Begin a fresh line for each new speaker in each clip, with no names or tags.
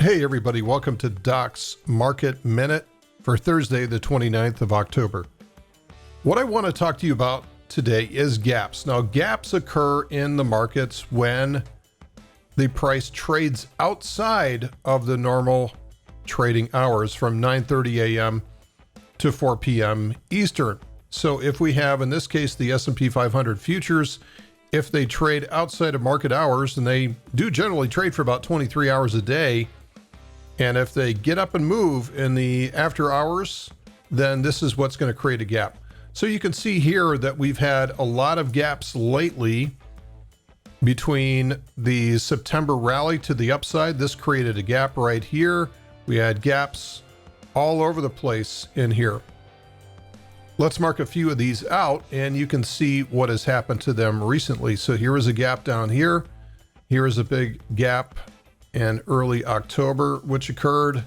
Hey everybody, welcome to Doc's Market Minute for Thursday, the 29th of October. What I want to talk to you about today is gaps. Now, gaps occur in the markets when the price trades outside of the normal trading hours from 9:30 a.m. to 4 p.m. Eastern. So if we have, in this case, the S&P 500 futures, if they trade outside of market hours, and they do generally trade for about 23 hours a day, and if they get up and move in the after hours, then this is what's going to create a gap. So you can see here that we've had a lot of gaps lately between the September rally to the upside. This created a gap right here. We had gaps all over the place in here. Let's mark a few of these out and you can see what has happened to them recently. So here is a gap down here. Here is a big gap in early October, which occurred.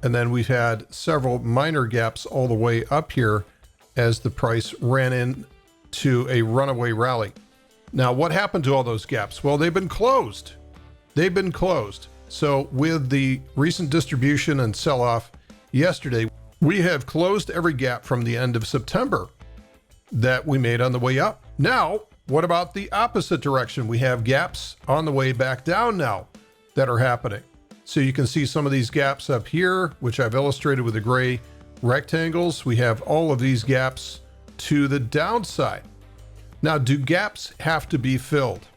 And then we've had several minor gaps all the way up here as the price ran into a runaway rally. Now, what happened to all those gaps? Well, they've been closed. They've been closed. So with the recent distribution and sell-off yesterday, we have closed every gap from the end of September that we made on the way up. Now, what about the opposite direction? We have gaps on the way back down now that are happening. So you can see some of these gaps up here, which I've illustrated with the gray rectangles. We have all of these gaps to the downside. Now, do gaps have to be filled?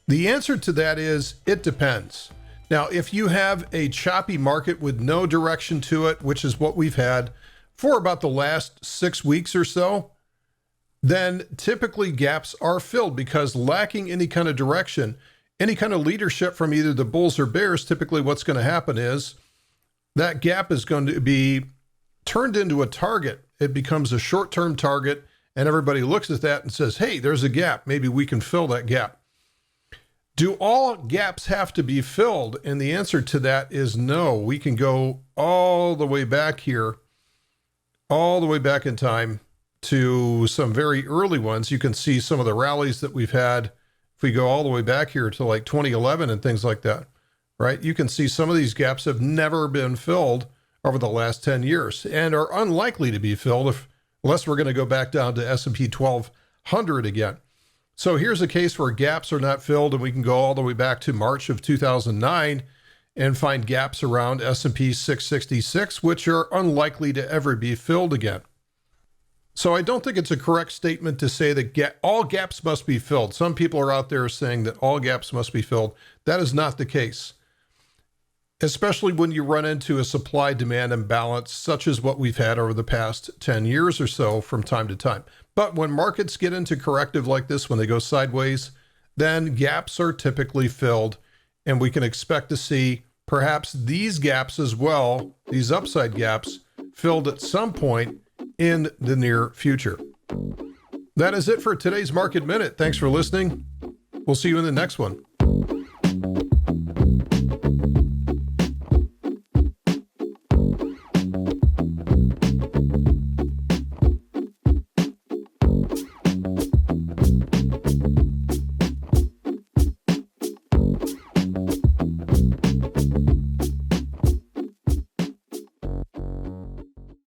The answer to that is it depends. Now, if you have a choppy market with no direction to it, which is what we've had for about the last 6 weeks or so, then typically gaps are filled because lacking any kind of direction, any kind of leadership from either the bulls or bears, typically what's going to happen is that gap is going to be turned into a target. It becomes a short-term target, and everybody looks at that and says, hey, there's a gap. Maybe we can fill that gap. Do all gaps have to be filled? And the answer to that is no. We can go all the way back here, all the way back in time to some very early ones. You can see some of the rallies that we've had. If we go all the way back here to like 2011 and things like that, right? You can see some of these gaps have never been filled over the last 10 years and are unlikely to be filled unless we're going to go back down to S&P 1200 again. So here's a case where gaps are not filled, and we can go all the way back to March of 2009 and find gaps around S&P 666, which are unlikely to ever be filled again. So I don't think it's a correct statement to say that all gaps must be filled. Some people are out there saying that all gaps must be filled. That is not the case, especially when you run into a supply-demand imbalance, such as what we've had over the past 10 years or so from time to time. But when markets get into corrective like this, when they go sideways, then gaps are typically filled, and we can expect to see perhaps these gaps as well, these upside gaps, filled at some point in the near future. That is it for today's Market Minute. Thanks for listening. We'll see you in the next one.